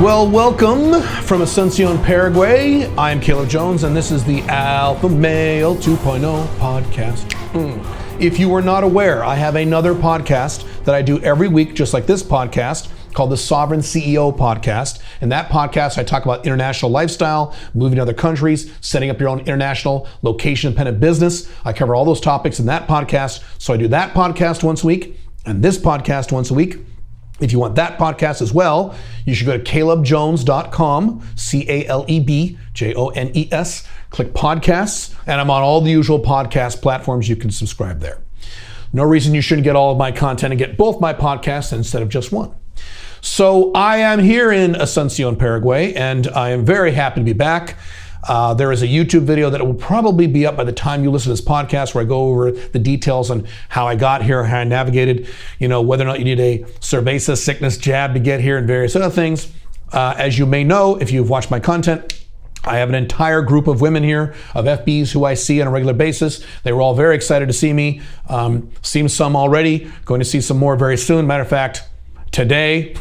Well, welcome from Asuncion, Paraguay. I'm Caleb Jones, and this is the Alpha Male 2.0 podcast. If you were not aware, I have another podcast that I do every week, just like this podcast, called the Sovereign CEO Podcast. In that podcast, I talk about international lifestyle, moving to other countries, setting up your own international location-independent business. I cover all those topics in that podcast. So I do that podcast once a week and this podcast once a week. If you want that podcast as well, you should go to calebjones.com, CalebJones, click podcasts, and I'm on all the usual podcast platforms. You can subscribe there. No reason you shouldn't get all of my content and get both my podcasts instead of just one. So I am here in Asuncion, Paraguay, and I am very happy to be back. There is a YouTube video that will probably be up by the time you listen to this podcast, where I go over the details on how I got here, how I navigated, whether or not you need a cerveza sickness jab to get here, and various other things. As you may know, if you've watched my content, I have an entire group of women here, of FBs who I see on a regular basis. They were all very excited to see me. Seen some already, going to see some more very soon. Matter of fact, today.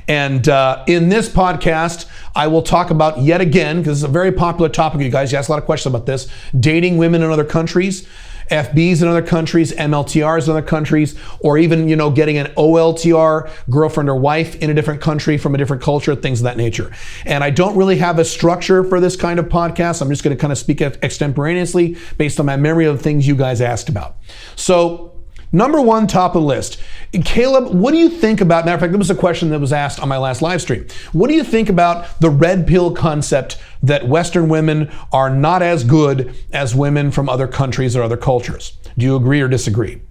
And in this podcast, I will talk about, yet again, because it's a very popular topic, you guys, you ask a lot of questions about this, dating women in other countries, FBs in other countries, MLTRs in other countries, or even, getting an OLTR, girlfriend or wife, in a different country from a different culture, things of that nature. And I don't really have a structure for this kind of podcast. I'm just going to kind of speak extemporaneously based on my memory of the things you guys asked about. So, number one, top of the list. Caleb, what do you think about, matter of fact, there was a question that was asked on my last live stream. What do you think about the red pill concept that Western women are not as good as women from other countries or other cultures? Do you agree or disagree?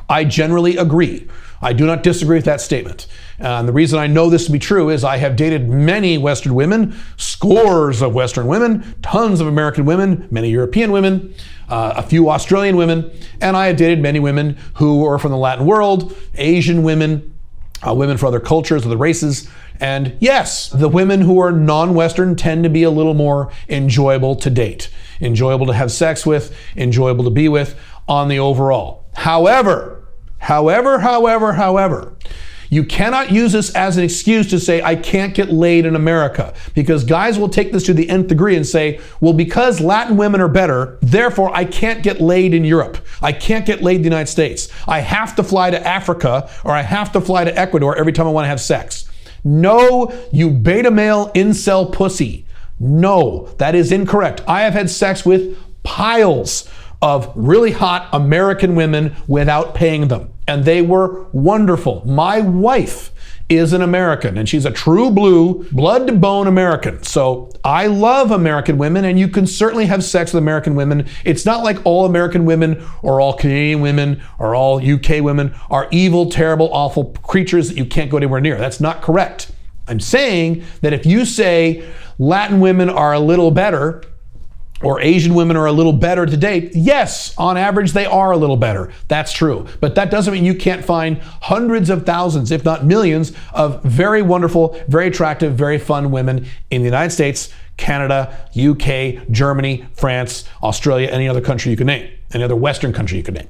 I generally agree. I do not disagree with that statement. And the reason I know this to be true is I have dated many Western women, scores of Western women, tons of American women, many European women, a few Australian women, and I have dated many women who are from the Latin world, Asian women, women from other cultures, other races. And yes, the women who are non-Western tend to be a little more enjoyable to date, enjoyable to have sex with, enjoyable to be with on the overall. However, you cannot use this as an excuse to say, I can't get laid in America, because guys will take this to the nth degree and say, well, because Latin women are better, therefore I can't get laid in Europe. I can't get laid in the United States. I have to fly to Africa, or I have to fly to Ecuador every time I want to have sex. No, you beta male incel pussy. No, that is incorrect. I have had sex with piles of really hot American women without paying them, and they were wonderful. My wife is an American, and she's a true blue, blood to bone American. So I love American women, and you can certainly have sex with American women. It's not like all American women or all Canadian women or all UK women are evil, terrible, awful creatures that you can't go anywhere near. That's not correct. I'm saying that if you say Latin women are a little better, or Asian women are a little better to date, yes, on average they are a little better. That's true. But that doesn't mean you can't find hundreds of thousands, if not millions, of very wonderful, very attractive, very fun women in the United States, Canada, UK, Germany, France, Australia, any other country you can name, any other Western country you can name.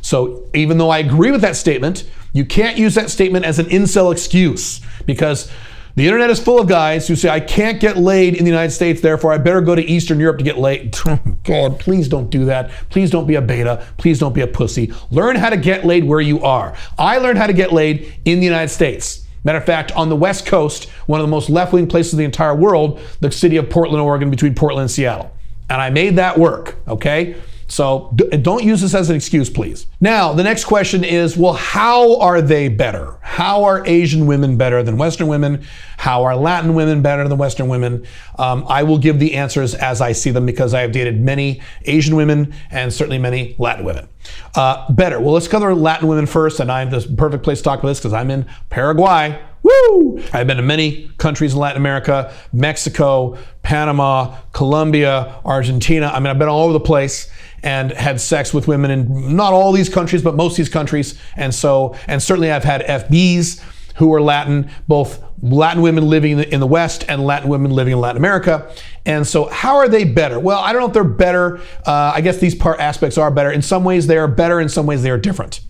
So even though I agree with that statement, you can't use that statement as an incel excuse, because the internet is full of guys who say, I can't get laid in the United States, therefore I better go to Eastern Europe to get laid. God, please don't do that. Please don't be a beta. Please don't be a pussy. Learn how to get laid where you are. I learned how to get laid in the United States. Matter of fact, on the West Coast, one of the most left-wing places in the entire world, the city of Portland, Oregon, between Portland and Seattle. And I made that work, okay? So don't use this as an excuse, please. Now, the next question is, well, how are they better? How are Asian women better than Western women? How are Latin women better than Western women? I will give the answers as I see them, because I have dated many Asian women and certainly many Latin women. Better. Well, let's cover Latin women first, and I'm the perfect place to talk about this because I'm in Paraguay. Woo! I've been to many countries in Latin America, Mexico, Panama, Colombia, Argentina. I mean, I've been all over the place and had sex with women in not all these countries, but most of these countries. And certainly I've had FBs who are Latin, both Latin women living in the West and Latin women living in Latin America. And so how are they better? Well, I don't know if they're better. I guess these aspects are better. In some ways they are better, in some ways they are different.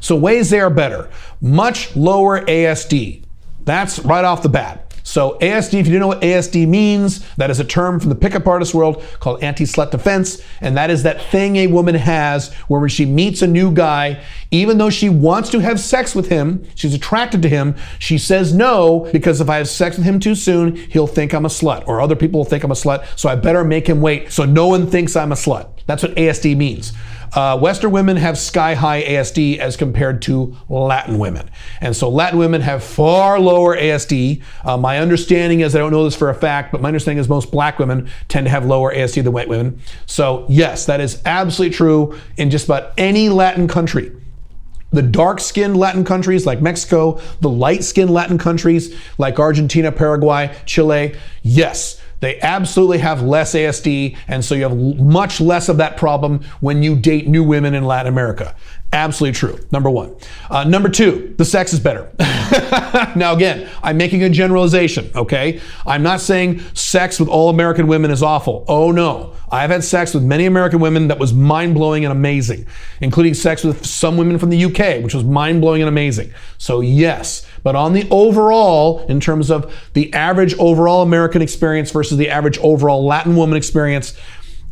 So ways they are better: much lower ASD. That's right off the bat. So ASD, if you don't know what ASD means, that is a term from the pickup artist world called anti-slut defense. And that is that thing a woman has where when she meets a new guy, even though she wants to have sex with him, she's attracted to him, she says no, because if I have sex with him too soon, he'll think I'm a slut, or other people will think I'm a slut, so I better make him wait so no one thinks I'm a slut. That's what ASD means. Western women have sky-high ASD as compared to Latin women. And so Latin women have far lower ASD. My understanding is, I don't know this for a fact, but my understanding is most black women tend to have lower ASD than white women. So yes, that is absolutely true in just about any Latin country. The dark-skinned Latin countries like Mexico, the light-skinned Latin countries like Argentina, Paraguay, Chile, yes, they absolutely have less ASD, and so you have much less of that problem when you date new women in Latin America. Absolutely true, number one. Number two, the sex is better. Now again, I'm making a generalization, okay? I'm not saying sex with all American women is awful. Oh no, I've had sex with many American women that was mind-blowing and amazing, including sex with some women from the UK, which was mind-blowing and amazing. So yes, but on the overall, in terms of the average overall American experience versus the average overall Latin woman experience,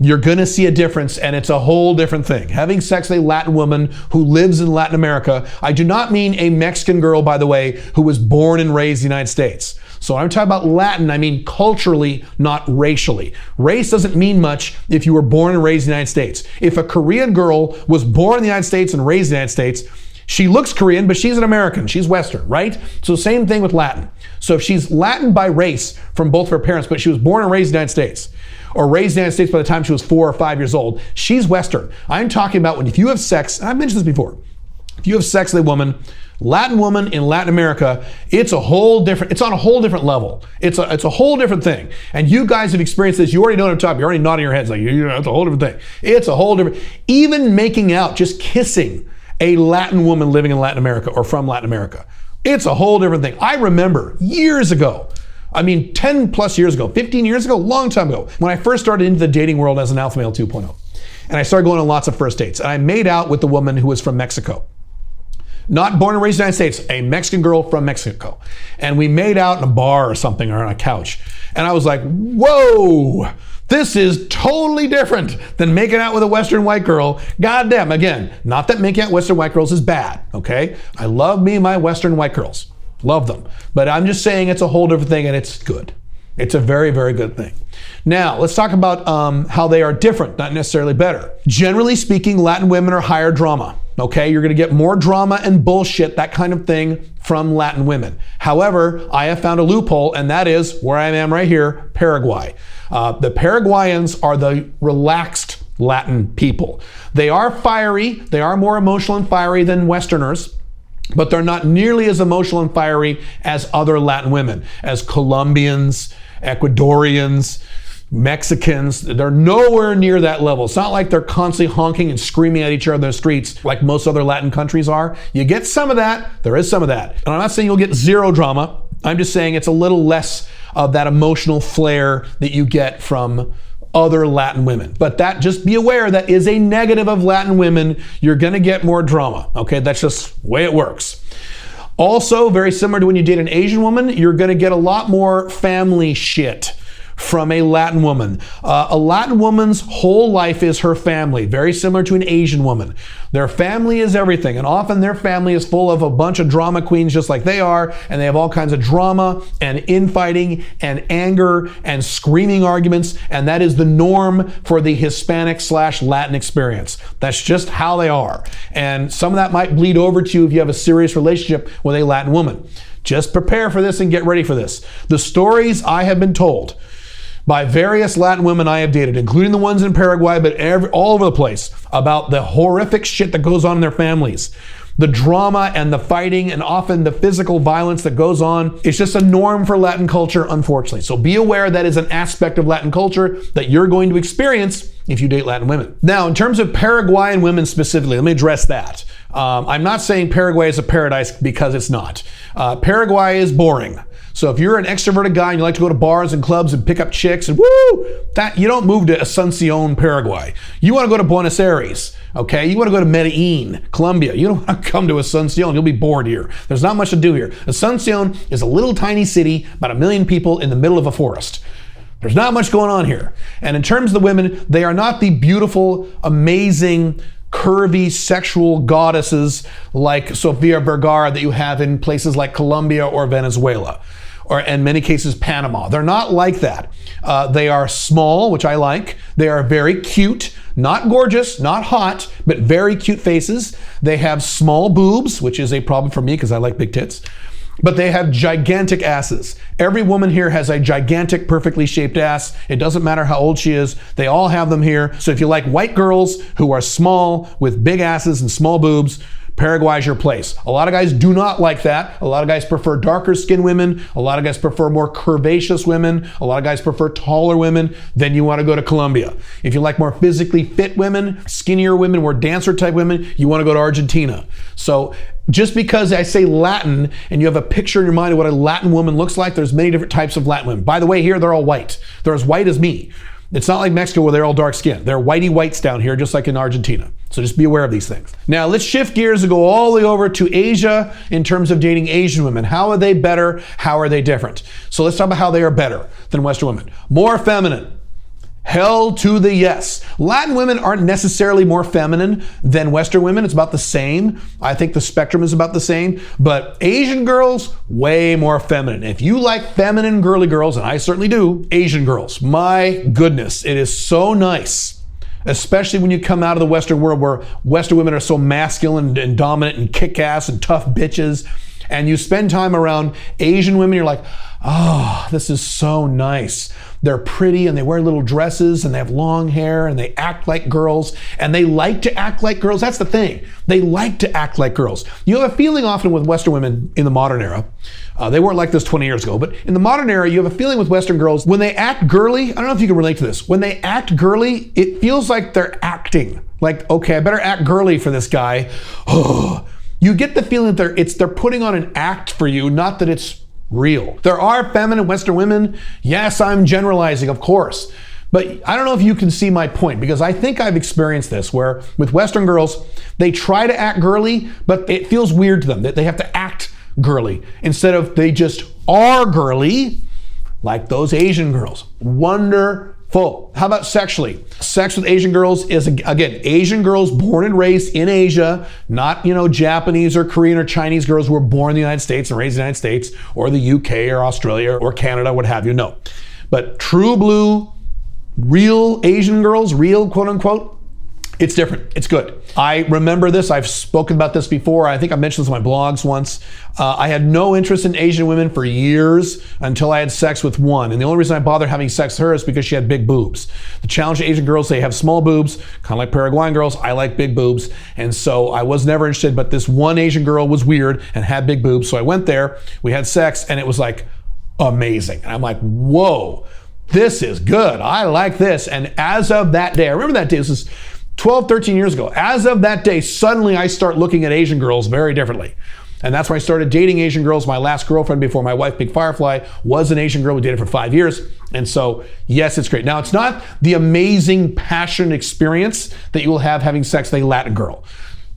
you're gonna see a difference, and it's a whole different thing. Having sex with a Latin woman who lives in Latin America, I do not mean a Mexican girl, by the way, who was born and raised in the United States. So when I'm talking about Latin, I mean culturally, not racially. Race doesn't mean much if you were born and raised in the United States. If a Korean girl was born in the United States and raised in the United States, she looks Korean, but she's an American. She's Western, right? So same thing with Latin. So if she's Latin by race from both of her parents, but she was born and raised in the United States, or raised in the United States by the time she was 4 or 5 years old, she's Western. I'm talking about when if you have sex, and I've mentioned this before, if you have sex with a woman, Latin woman in Latin America, it's on a whole different level. It's a whole different thing. And you guys have experienced this. You already know what I'm talking about. You're already nodding your heads like, it's a whole different thing. It's a whole different, even making out, just kissing a Latin woman living in Latin America or from Latin America. It's a whole different thing. I remember years ago, 10 plus years ago, 15 years ago, long time ago, when I first started into the dating world as an alpha male 2.0. And I started going on lots of first dates. And I made out with a woman who was from Mexico. Not born and raised in the United States, a Mexican girl from Mexico. And we made out in a bar or something, or on a couch. And I was like, whoa, this is totally different than making out with a Western white girl. Goddamn, again, not that making out with Western white girls is bad, okay? I love me my Western white girls. Love them. But I'm just saying it's a whole different thing, and it's good. It's a very, very good thing. Now, let's talk about how they are different, not necessarily better. Generally speaking, Latin women are higher drama. Okay, you're gonna get more drama and bullshit, that kind of thing, from Latin women. However, I have found a loophole, and that is where I am right here, Paraguay. The Paraguayans are the relaxed Latin people. They are fiery, they are more emotional and fiery than Westerners, but they're not nearly as emotional and fiery as other Latin women, as Colombians, Ecuadorians, Mexicans. They're nowhere near that level. It's not like they're constantly honking and screaming at each other in the streets like most other Latin countries are. You get some of that. There is some of that. And I'm not saying you'll get zero drama. I'm just saying it's a little less of that emotional flair that you get from other Latin women. But that, just be aware, that is a negative of Latin women. You're gonna get more drama, okay? That's just the way it works. Also, very similar to when you date an Asian woman, you're gonna get a lot more family shit from a Latin woman. A Latin woman's whole life is her family, very similar to an Asian woman. Their family is everything, and often their family is full of a bunch of drama queens just like they are, and they have all kinds of drama and infighting and anger and screaming arguments, and that is the norm for the Hispanic/Latin experience. That's just how they are. And some of that might bleed over to you if you have a serious relationship with a Latin woman. Just prepare for this and get ready for this. The stories I have been told by various Latin women I have dated, including the ones in Paraguay, but all over the place, about the horrific shit that goes on in their families. The drama and the fighting and often the physical violence that goes on. It's just a norm for Latin culture, unfortunately. So be aware that is an aspect of Latin culture that you're going to experience if you date Latin women. Now, in terms of Paraguayan women specifically, let me address that. I'm not saying Paraguay is a paradise because it's not. Paraguay is boring. So if you're an extroverted guy and you like to go to bars and clubs and pick up chicks and that you don't move to Asuncion, Paraguay. You want to go to Buenos Aires, okay? You want to go to Medellin, Colombia. You don't want to come to Asuncion. You'll be bored here. There's not much to do here. Asuncion is a little tiny city, about 1 million people in the middle of a forest. There's not much going on here. And in terms of the women, they are not the beautiful, amazing, curvy sexual goddesses like Sofia Vergara that you have in places like Colombia or Venezuela, or in many cases Panama. They're not like that. They are small, which I like. They are very cute, not gorgeous, not hot, but very cute faces. They have small boobs, which is a problem for me because I like big tits. But they have gigantic asses. Every woman here has a gigantic, perfectly shaped ass. It doesn't matter how old she is. They all have them here. So if you like white girls who are small with big asses and small boobs, Paraguay is your place. A lot of guys do not like that. A lot of guys prefer darker skinned women. A lot of guys prefer more curvaceous women. A lot of guys prefer taller women. Then you want to go to Colombia. If you like more physically fit women, skinnier women, more dancer type women, you want to go to Argentina. So just because I say Latin and you have a picture in your mind of what a Latin woman looks like, there's many different types of Latin women. By the way, here they're all white. They're as white as me. It's not like Mexico where they're all dark skinned. They're whitey whites down here, just like in Argentina. So just be aware of these things. Now let's shift gears and go all the way over to Asia in terms of dating Asian women. How are they better? How are they different? So let's talk about how they are better than Western women. More feminine. Hell to the yes. Latin women aren't necessarily more feminine than Western women. It's about the same. I think the spectrum is about the same. But Asian girls, way more feminine. If you like feminine girly girls, and I certainly do, Asian girls, my goodness, it is so nice. Especially when you come out of the Western world where Western women are so masculine and dominant and kick-ass and tough bitches. And you spend time around Asian women, you're like, oh, this is so nice. They're pretty and they wear little dresses and they have long hair and they act like girls and they like to act like girls. That's the thing. They like to act like girls. You have a feeling often with Western women in the modern era. They weren't like this 20 years ago, but in the modern era, you have a feeling with Western girls, when they act girly, I don't know if you can relate to this. When they act girly, it feels like they're acting. Like, okay, I better act girly for this guy. Oh, you get the feeling that they're putting on an act for you, not that it's real. There are feminine Western women. Yes, I'm generalizing, of course. But I don't know if you can see my point, because I think I've experienced this where with Western girls, they try to act girly, but it feels weird to them that they have to act girly instead of they just are girly, like those Asian girls. Wonderful. How about sexually? Sex with Asian girls is, again, Asian girls born and raised in Asia, not, Japanese or Korean or Chinese girls who were born in the United States and raised in the United States or the UK or Australia or Canada, what have you. No. But true blue, real Asian girls, real quote unquote, it's different. It's good. I remember this. I've spoken about this before. I think I mentioned this on my blogs once. I had no interest in Asian women for years until I had sex with one. And the only reason I bothered having sex with her is because she had big boobs. The challenge to Asian girls, they have small boobs, kind of like Paraguayan girls. I like big boobs. And so I was never interested, but this one Asian girl was weird and had big boobs. So I went there, we had sex, and it was like amazing. And I'm like, whoa, this is good. I like this. And as of that day, I remember that day, this is 12, 13 years ago. As of that day, suddenly I start looking at Asian girls very differently. And that's when I started dating Asian girls. My last girlfriend before my wife, Big Firefly, was an Asian girl. We dated for 5 years. And so, yes, it's great. Now, it's not the amazing, passionate experience that you will have having sex with a Latin girl.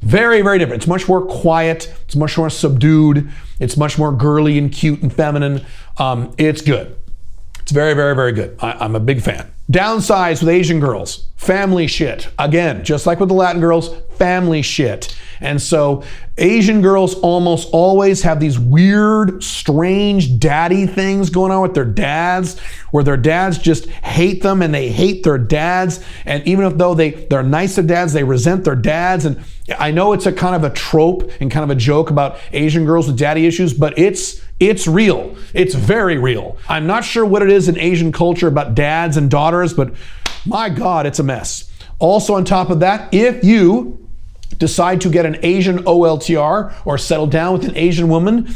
Very, very different. It's much more quiet. It's much more subdued. It's much more girly and cute and feminine. It's good. It's very, very, very good. I'm a big fan. Downsides with Asian girls, family shit. Again, just like with the Latin girls, family shit. And so Asian girls almost always have these weird, strange daddy things going on with their dads, where their dads just hate them and they hate their dads. And even though they're nice to dads, they resent their dads. And I know it's a kind of a trope and kind of a joke about Asian girls with daddy issues, but it's real. It's very real. I'm not sure what it is in Asian culture about dads and daughters, but my God, it's a mess. Also on top of that, if you decide to get an Asian OLTR or settle down with an Asian woman,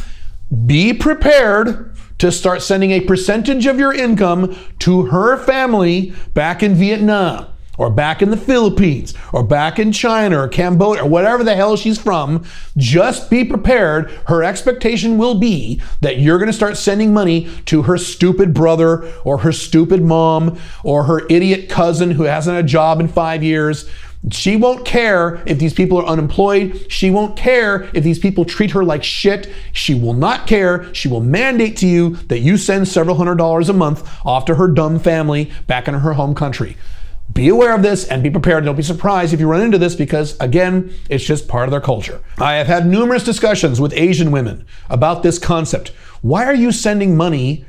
be prepared to start sending a percentage of your income to her family back in Vietnam or back in the Philippines or back in China or Cambodia or whatever the hell she's from, just be prepared. Her expectation will be that you're going to start sending money to her stupid brother or her stupid mom or her idiot cousin who hasn't had a job in 5 years. She won't care if these people are unemployed. She won't care if these people treat her like shit. She will not care. She will mandate to you that you send several $100s a month off to her dumb family back in her home country. Be aware of this and be prepared. Don't be surprised if you run into this because, again, it's just part of their culture. I have had numerous discussions with Asian women about this concept. Why are you sending money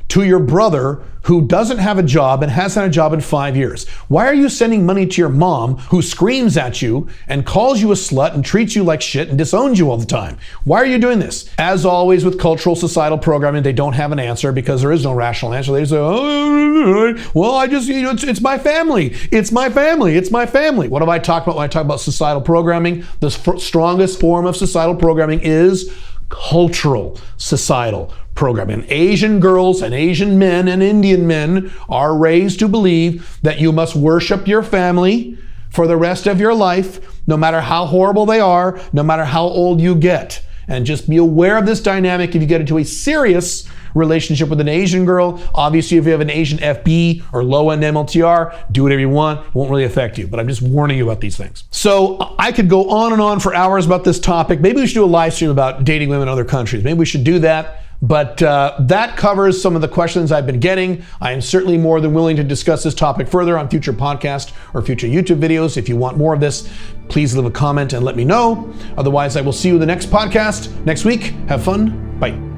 to your brother who doesn't have a job and hasn't had a job in 5 years? Why are you sending money to your mom who screams at you and calls you a slut and treats you like shit and disowns you all the time? Why are you doing this? As always with cultural societal programming, they don't have an answer because there is no rational answer. They say, oh, well, it's my family. It's my family. It's my family. What have I talked about when I talk about societal programming? The strongest form of societal programming is cultural societal programming. And Asian girls and Asian men and Indian men are raised to believe that you must worship your family for the rest of your life, no matter how horrible they are, no matter how old you get. And just be aware of this dynamic if you get into a serious relationship with an Asian girl. Obviously, if you have an Asian FB or low-end MLTR, do whatever you want. It won't really affect you, but I'm just warning you about these things. So I could go on and on for hours about this topic. Maybe we should do a live stream about dating women in other countries. Maybe we should do that. But that covers some of the questions I've been getting. I am certainly more than willing to discuss this topic further on future podcasts or future YouTube videos. If you want more of this, please leave a comment and let me know. Otherwise, I will see you in the next podcast next week. Have fun. Bye.